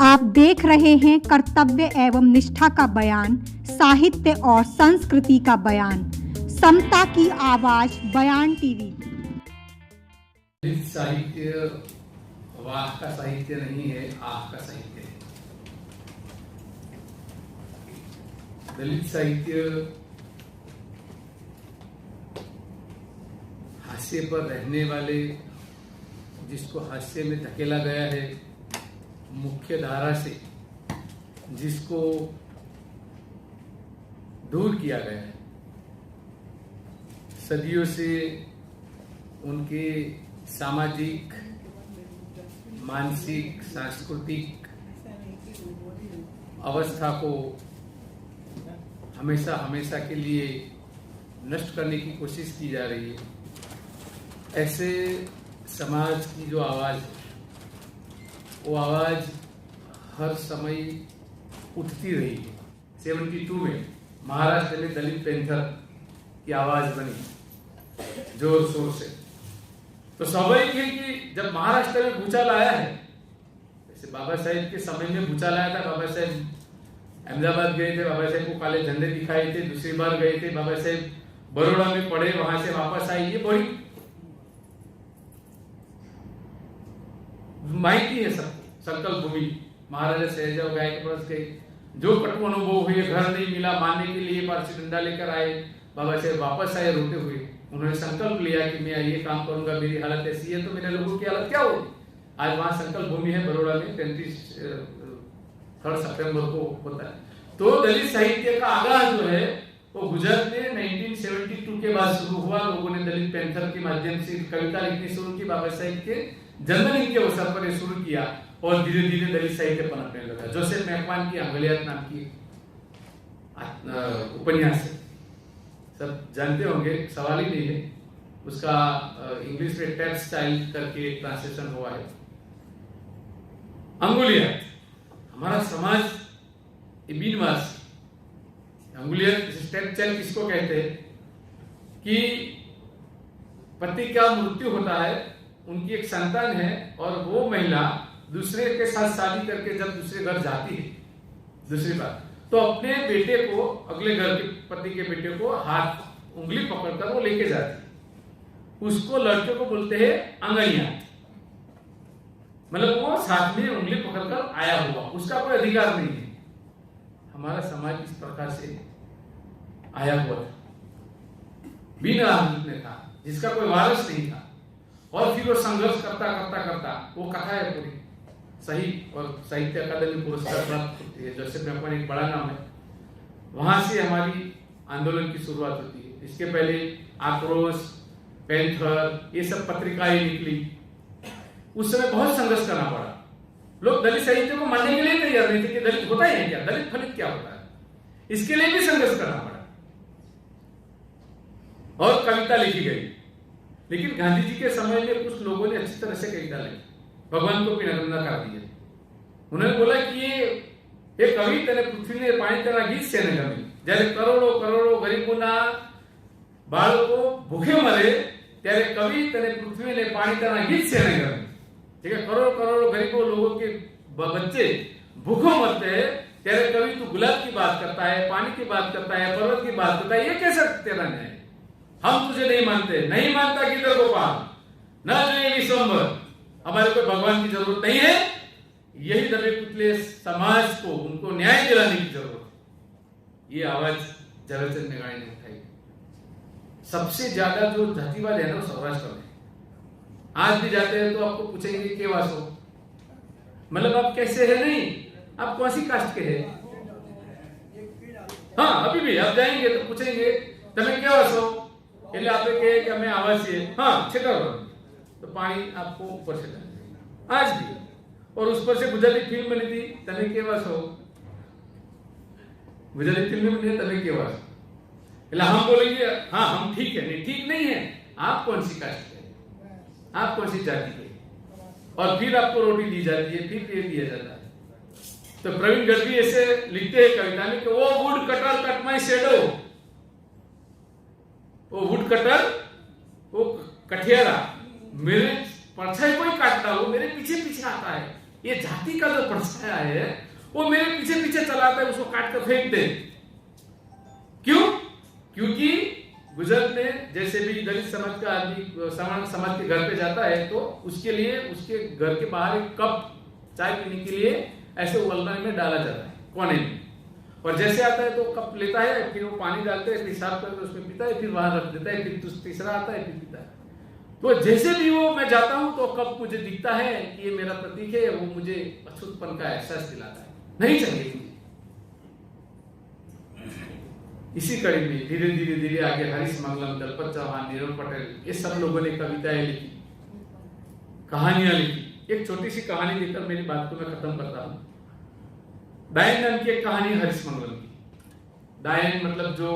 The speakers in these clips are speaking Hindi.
आप देख रहे हैं कर्तव्य एवं निष्ठा का बयान, साहित्य और संस्कृति का बयान, समता की आवाज बयान टीवी। दलित साहित्य वाह का साहित्य नहीं है, आह का साहित्य है। दलित साहित्य हास्य पर रहने वाले, जिसको हास्य में धकेला गया है, मुख्य धारा से जिसको दूर किया गया है, सदियों से उनके सामाजिक, मानसिक, सांस्कृतिक अवस्था को हमेशा हमेशा के लिए नष्ट करने की कोशिश की जा रही है। ऐसे समाज की जो आवाज है, वो आवाज हर समय उठती रही है। 72 में महाराष्ट्र में दलित पैंथर की आवाज बनी जोर शोर से। तो स्वाभाविक है कि जब महाराष्ट्र में भूचाल आया है, जैसे बाबा साहेब के समय में भूचाल आया था, बाबा साहेब अहमदाबाद गए थे, बाबा साहेब को काले झंडे दिखाए थे, दूसरी बार गए थे, बाबा साहेब बड़ौदा में पढ़े, वहां से वापस आए, ये बड़ी माहिती है सबको। संकल्प भूमि, महाराजा सहजाव गाय के पास गए, जो कटु अनुभव हुए, घर नहीं मिला, मारने के लिए पारसी डंडा लेकर आए, बाबा साहेब वापस आए रोते हुए। उन्होंने संकल्प लिया कि मैं ये काम करूंगा, मेरी हालत ऐसी है तो मेरे लोगों की हालत क्या होगी। आज वहां संकल्प भूमि है बड़ौदा में, 3 सितंबर को होता है। तो दलित साहित्य का आगाज जो है वो गुजरात में 1972 के बाद शुरू हुआ। लोगों ने दलित पैंथर के माध्यम से कविता लिखनी शुरू की, बाबा साहेब के जन्मदिन के अवसर पर शुरू किया और धीरे धीरे दलित साहित्य पनपने लगा। जोसेफ मैकवान की अंगुलियात नाम की उपन्यास है, सब जानते होंगे, सवाल ही नहीं है। उसका इंग्लिश में टेक्सटाइल करके ट्रांसलेशन हुआ है। अंगुलियात, हमारा समाज बीनवास, अंगुलियात टेक्सटाइल किसको कहते हैं कि पति का मृत्यु होता है, उनकी एक संतान है और वो महिला दूसरे के साथ शादी करके जब दूसरे घर जाती है दूसरी बार, तो अपने बेटे को, अगले घर के पति के बेटे को हाथ उंगली पकड़कर वो लेके जाती है। उसको लड़के को बोलते हैं अंगैया, मतलब वो साथ में उंगली पकड़कर आया हुआ, उसका कोई अधिकार नहीं है। हमारा समाज इस प्रकार से आया हुआ था, बिना में था, जिसका कोई वारिस नहीं था। और फिर वो संघर्ष करता करता करता, वो कथा है पूरी, सही, और साहित्य अकादमी पुरस्कार प्राप्त होती है। जोसेफ मैकवान एक बड़ा नाम है। वहां से हमारी आंदोलन की शुरुआत होती है। इसके पहले आक्रोश, पैंथर, ये सब पत्रिकाएं निकली। उस समय बहुत संघर्ष करना पड़ा। लोग दलित साहित्य को मानने के लिए तैयार नहीं थे कि दलित होता ही है क्या, दलित फलित क्या होता है, इसके लिए भी संघर्ष करना पड़ा और कविता लिखी गई। लेकिन गांधी जी के समय में कुछ लोगों ने अच्छी तरह से कविता लिखी, भगवान को भी नगण्य कर दिया। उन्होंने बोला कि ये कवि तेरे पृथ्वी ने पानी तेरा गीत से न गमी, जયારે करोड़ों करोड़ों गरीबोना बाळको भूखे मरे ત્યારે कवि तेरे पृथ्वी ने पानी तेरा गीत से न गमी। ठीक है, करोड़ों करोड़ों गरीबों लोगों के बच्चे भूखों मरते हैं, तेरे कवि तू गुलाब की बात करता है, पानी की बात करता है, पर्वत की बात करता है, ये कैसा तेरा न्याय? हम तुझे नहीं मानते, नहीं मानता किधर गोपाल, न जो विश्वम्बर, हमारे को भगवान की जरूरत नहीं है। यही दबे कुचले समाज को उनको न्याय दिलाने की जरूरत है। ये आवाज झवेरचंद मेघाणी ने उठाई। सबसे ज्यादा जो जातिवाद है ना, सौराष्ट्र में। आज भी जाते हैं तो आपको पूछेंगे के वासो, मतलब आप कैसे है, नहीं आप कौन सी कास्ट के हैं। हाँ, अभी भी आप जाएंगे तो पूछेंगे तमें क्या वासो, એટલે આપણે કહીએ કે અમે આવાસીએ, हाँ छेका तो पानी आपको ऊपर से डालेंगे आज भी। और उस पर से गुजराती फिल्म बनी थी, तमे केवा છો, गुजराती फिल्म बनी, तमे केवा છો, એટલે हम बोलेंगे हाँ हम ठीक है, नहीं ठीक नहीं है, आप कौन सी कास्ट के, आप कौन सी जाति के, और फिर आपको रोटी दी जाती है, फिर ये दिया जाता है। तो प्रवीण गढ़वी ऐसे लिखते हैं कविता में कि वो would cutter cut my shadow, वो वुड कटर, वो कठियारा मेरे परछाई को ही काटता, वो मेरे पीछे पीछे आता है, ये जाति का जो परछाया है वो मेरे पीछे पीछे चलाता है, उसको काट कर फेंक दे। क्यों? क्योंकि गुजरात में जैसे भी दलित समाज का आदमी सामान्य समाज के घर पे जाता है तो उसके लिए उसके घर के बाहर एक कप चाय पीने के लिए ऐसे उबलने में डाला जाता है कोने में, और जैसे आता है तो कप लेता है, फिर वो पानी डालते हैं, फिर साफ करके उसमें पीता है, फिर वहां रख देता है, फिर तीसरा आता है, फिर पीता है। तो जैसे भी वो मैं जाता हूं तो कप मुझे दिखता है कि ये मेरा प्रतीक है, वो मुझे अछूतपन का एहसास दिलाता है, नहीं चाहिए। इसी कड़ी में धीरे धीरे धीरे आगे हरीश मंगलम, दलपत चौहान, नीरव पटेल, ये सब लोगों ने कविताएं लिखी, कहानियां लिखी। एक छोटी सी कहानी लिखकर मेरी बात को मैं खत्म करता हूं। डायन नाम की एक कहानी हरीश मंगलम की। डायन मतलब जो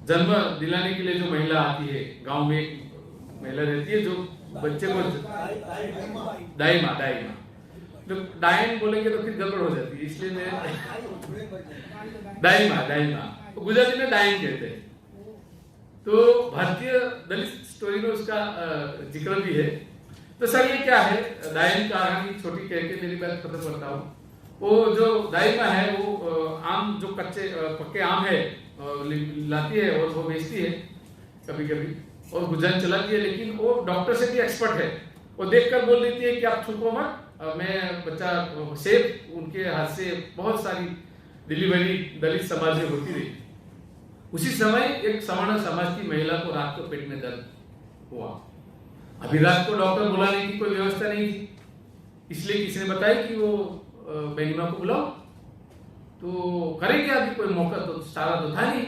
जन्म दिलाने के लिए जो महिला आती है, गांव में एक महिला रहती है जो बच्चे को दाई माँ तो डायन बोलेंगे तो फिर गड़बड़ हो जाती है, इसलिए मैं दाई माँ तो गुजराती में डायन कहते हैं। तो भारतीय दलित स्टोरी में उसका जिक्र भी है। तो सर ये क्या है, डायन का कहानी छोटी कह के मेरी बात खत्म करता हूँ। वो जो दाई माँ है वो आम जो कच्चे पक्के आम है लाती है और वो बेचती है कभी कभी, और गुजरान चलाती है, लेकिन वो डॉक्टर से भी एक्सपर्ट है। वो देखकर बोल देती है कि आप छुपो मत, मैं बच्चा सेफ। उनके हाथ से बहुत सारी डिलीवरी दलित समाज में होती रही। उसी समय एक सवर्ण समाज की महिला को रात को पेट में दर्द हुआ। अभी रात को डॉक्टर बुलाने की कोई व्यवस्था नहीं थी, इसलिए किसी ने बताया कि वो बेनीमा को बुलाओ। तो करेंगे अभी कोई मौका तो सारा तो था नहीं,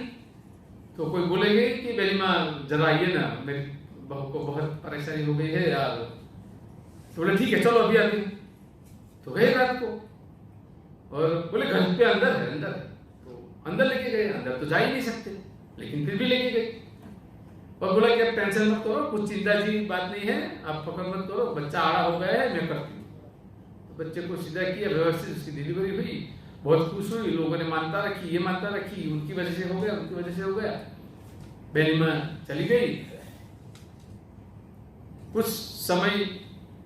तो कोई बोलेंगे कि बेनीमा जरा आइए ना, मेरी बहू को बहुत परेशानी हो गई है यार। तो बोले ठीक है चलो अभी आते हैं। तो गए रात को, और बोले घर पे अंदर है तो अंदर लेके गए। अंदर तो जा ही नहीं सकते, लेकिन फिर भी लेके गए और बोला कि आप टेंशन मत करो, कुछ चिंता की बात नहीं है, आप फिक्र मत करो, बच्चा आड़ा हो गया है, मैं करती हूँ। तो बच्चे को सीधा किया, व्यवस्थित उसकी डिलीवरी हुई, बहुत खुश हुई। लोगों ने मानता रखी, ये मानता रखी, उनकी वजह से हो गया, उनकी वजह से हो गया। बेनीमा चली गई। कुछ समय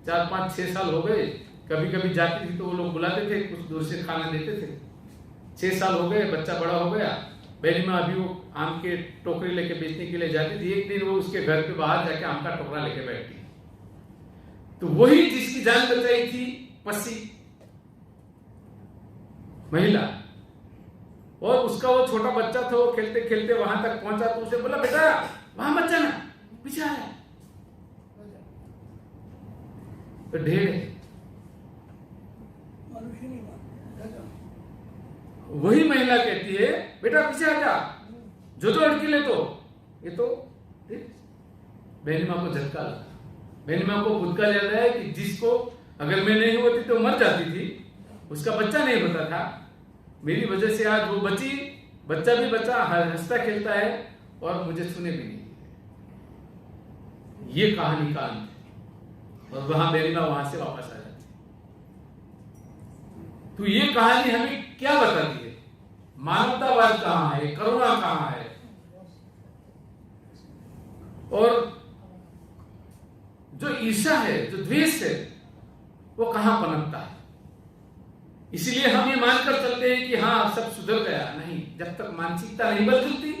4, 5, 6 साल हो गए। कभी कभी जाती थी तो वो लोग बुलाते थे, कुछ दूर से खाना देते थे। 6 साल हो गए, बच्चा बड़ा हो गया। बेनीमा अभी वो आम के टोकरी लेके बेचने के लिए जाती थी। एक दिन वो उसके घर पे बाहर जाके आम का टोकरा लेके बैठी, तो वही जिसकी जान बचाई थी पसी महिला, और उसका वो छोटा बच्चा था, वो खेलते खेलते वहां तक पहुंचा तो उसे बोला बेटा वहां मत जाना, पीछे आया। तो ढेर है। वही महिला कहती है बेटा पीछे आ जा, जो अड़की ले। तो ये तो बेनीमा को झटका लगा। बेनीमा को भूतकाल याद है कि जिसको अगर मैं नहीं होती तो मर जाती थी, उसका बच्चा नहीं होता था, मेरी वजह से आज वो बची, बच्चा भी बचा, हंसता खेलता है और मुझे छूने भी नहीं। ये कहानी का अंत है, और वहां बेनीमा वहां से वापस आ जाती। तो ये कहानी हमें क्या बताती है? मानवतावाद कहां है, करुणा कहां है, और जो ईर्ष्या है, जो द्वेष है, वो कहां पनपता है। इसलिए हम ये मानकर चलते हैं कि हाँ सब सुधर गया। नहीं, जब तक मानसिकता नहीं बदलती,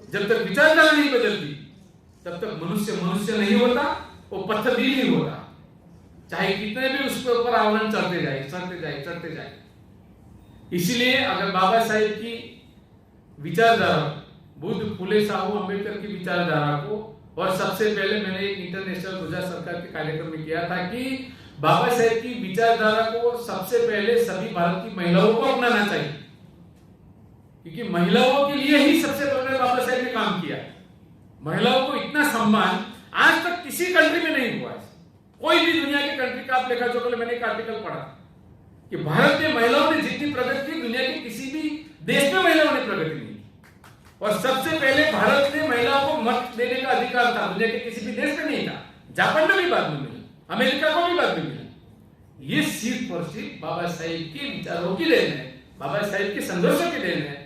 जब तक विचारधारा नहीं बदलती, तब तक मनुष्य मनुष्य नहीं होता, वो पत्थर भी नहीं होता, चाहे कितने भी उसके ऊपर आवरण चढ़ते जाए। इसलिए अगर बाबा साहेब की विचारधारा, बुद्ध, फुले, साहू, अंबेडकर की विचारधारा को, और सबसे पहले मैंने एक इंटरनेशनल गुजरात सरकार के कार्यक्रम में किया था कि बाबा साहेब की विचारधारा को सबसे पहले सभी भारत की महिलाओं को अपनाना चाहिए, क्योंकि महिलाओं के लिए ही सबसे पहले बाबा साहेब ने काम किया। महिलाओं को इतना सम्मान आज तक किसी कंट्री में नहीं हुआ है। कोई भी दुनिया की कंट्री का आप लेखा जो कल मैंने एक आर्टिकल पढ़ा कि भारत में महिलाओं ने जितनी प्रगति की, दुनिया के किसी भी देश में महिलाओं ने प्रगति नहीं की। और सबसे पहले भारत ने महिलाओं को मत देने का अधिकार था, दुनिया के किसी भी देश में नहीं था। जापान में भी बाद में मिला, अमेरिका को भी बाद में मिला। ये सिर्फ और सिर्फ बाबा साहेब के विचारों की देन है, बाबा साहेब के संघर्षों की देन है।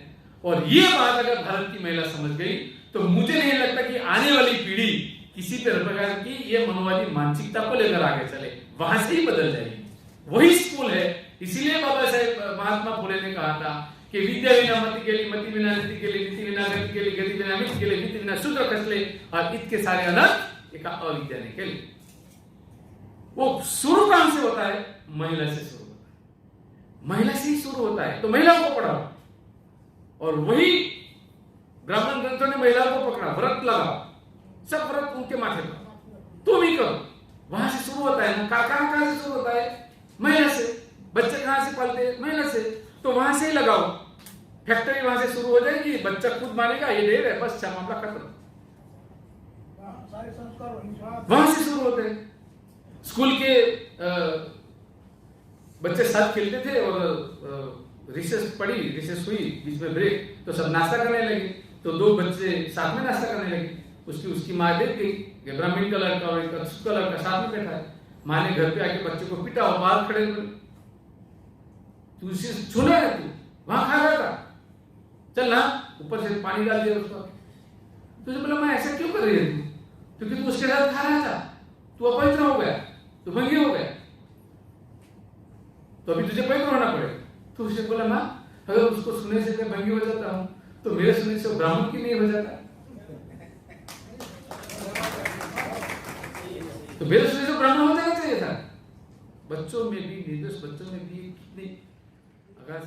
और ये बात अगर भारत की महिला समझ गई तो मुझे नहीं लगता कि आने वाली पीढ़ी किसी प्रकार की ये मनोवादी मानसिकता को लेकर आगे चले, वहां से ही बदल जाएगी। वही स्कूल है। इसीलिए बाबा साहेब महात्मा फुले ने कहा था कि विद्या विना मति गेली, मति विना नीति गेली, नीति विना गति गेली, गति विना मिति गेली, मिति विना शूद्र खसले, और इतके सारे अनर्थ एका अविद्या ने केले। वो शुरू कहां से होता है? महिला से शुरू होता है, महिला से ही शुरू होता है। तो महिलाओं को पढ़ाओ, और वही ब्राह्मण ग्रंथों ने महिलाओं को पकड़ा, व्रत लगाओ, सब व्रत उनके माथे पर, तुम ही करो। वहां से शुरू होता है ना। कहां से शुरू होता है? महिला से। बच्चे कहां से पालते हैं? महिला से। तो वहां से ही लगाओ। फैक्ट्री वहां से शुरू हो जाएगी, बच्चा खुद मानेगा ये ढेर है, बस मामला खत्म। वहां से शुरू होते हैं। स्कूल के बच्चे साथ खेलते थे, और रिसेस पड़ी, रिसेस हुई, बीच में ब्रेक, तो सब नाश्ता करने लगे। तो दो बच्चे साथ में नाश्ता करने लगे। उसकी माँ देख गई कि ब्राह्मण का लड़का और एक अछूत का लड़का साथ में बैठा है। माँ ने घर पे आके बच्चे को पीटा, और बाहर खड़े हुए, तू इसे छूना है, तू वहां खा रहा था, चल ना, ऊपर से पानी डाल दिया उसको। तुझे बोला मैं ऐसा क्यों कर रही है तू? क्योंकि तू उसके साथ खा रहा था, तू अपवित्र हो गया, तू भंगी हो गया, तो अभी तुझे पवित्र होना पड़ेगा। तो उसने बोला माँ, अगर उसको सुनने से मैं भंगी हो जाता हूं, तो मेरे सुनने से ब्राह्मण की नहीं हो जाता? तो मेरे सुनने से ब्राह्मण हो जाना चाहिए था। बच्चों में भी, निर्दोष बच्चों में भी कितनी अगर